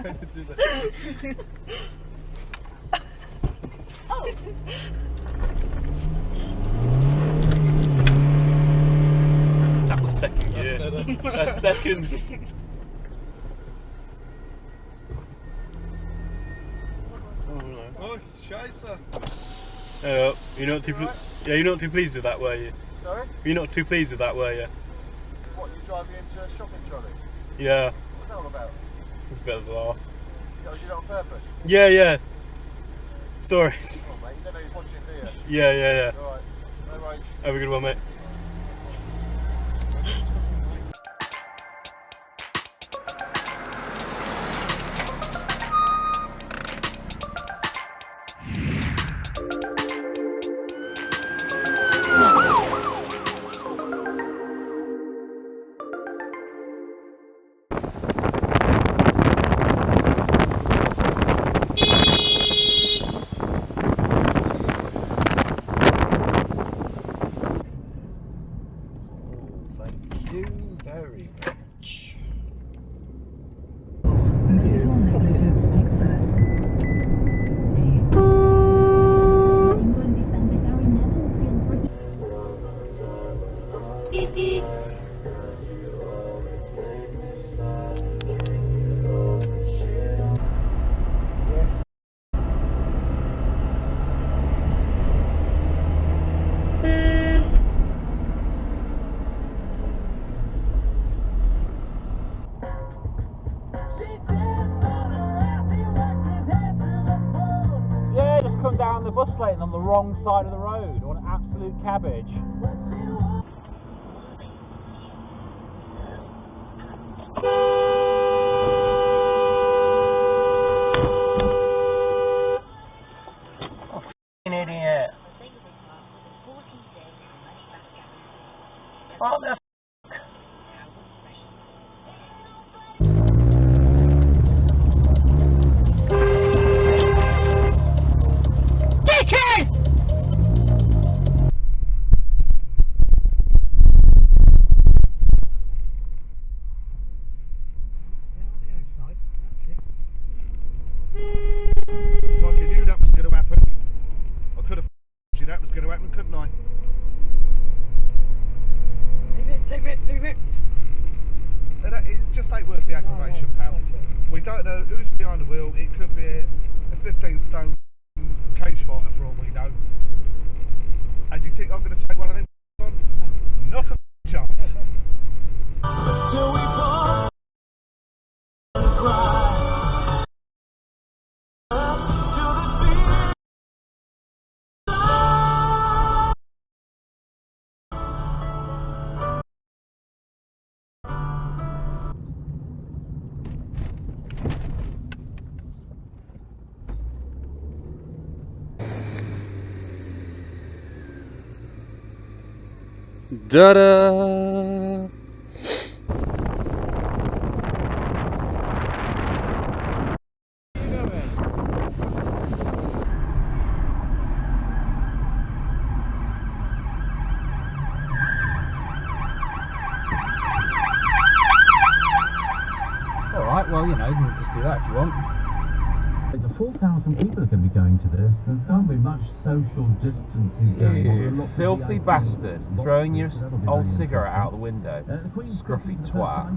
trying to do that. Oh! That was second gear. That's second. Oh, scheisse. You're not too. Yeah, you're not too pleased with that, were you? Sorry? You're not too pleased with that, were you? What, you drive me into a shopping trolley? Yeah. What's that all about? It's a bit of a laugh. You did it on purpose? Yeah, yeah. Sorry. Oh, mate, you don't know he's watching, do you? Yeah, yeah, yeah. Alright, no worries. Have a good one, mate. Down the bus lane on the wrong side of the road, on absolute cabbage. Oh, f***ing idiot. What the that was going to happen, couldn't I? Leave it. It just ain't worth the aggravation, pal. We don't know who's behind the wheel. It could be a 15-stone cage fighter for all we know. And you think I'm going to take one of them on? Not a chance. Da-da! Alright, well, you know, you can just do that if you want. The 4,000 people are going to be going to this. There can't be much social distancing going on. You filthy bastard, throwing your old cigarette out the window. Scruffy twat.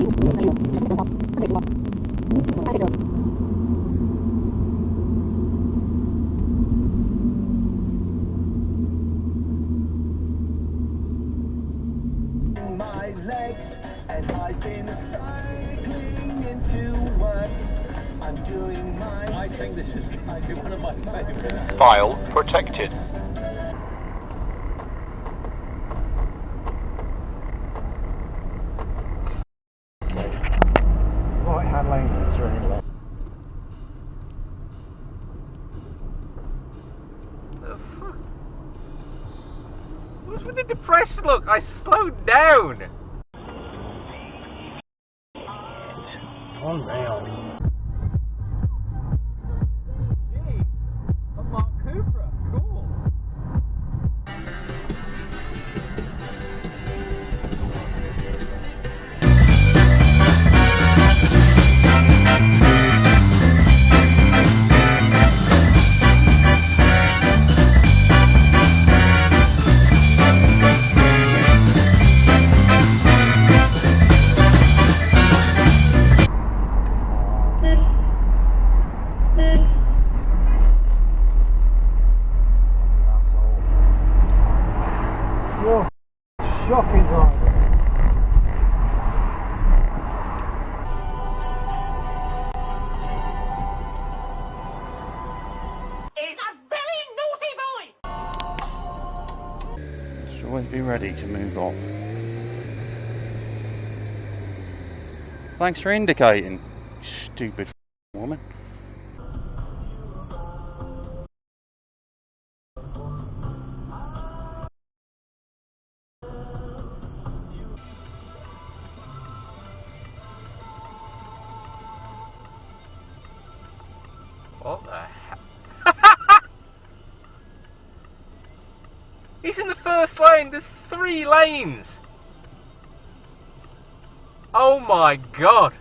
My legs, and I've been cycling into work. I'm doing my. I think this is going to be one of my favourites. File protected. Right hand lane that's really low. What's with the depressed look? I slowed down. On round. Jeez, a Mark Cooper. Cool. You're shocking driver. He's a very naughty boy! Should always be ready to move off. Thanks for indicating, stupid woman. What the hell? He's in the first lane. There's 3 lanes. Oh my god.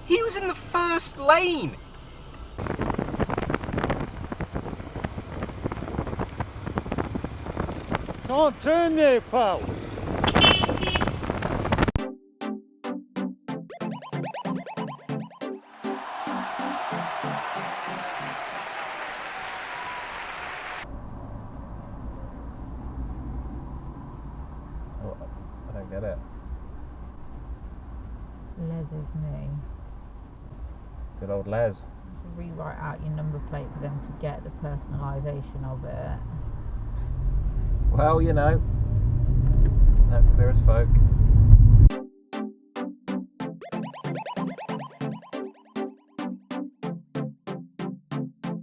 He was in the first lane. Can't turn there, pal. I don't get it. Les is me. Good old Les. To rewrite out your number plate for them to get the personalisation of it. Well, you know, no clear as folk.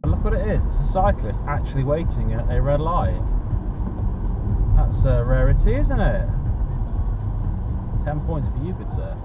And look what it is. It's a cyclist actually waiting at a red light. That's a rarity, isn't it? 10 points for you, good sir.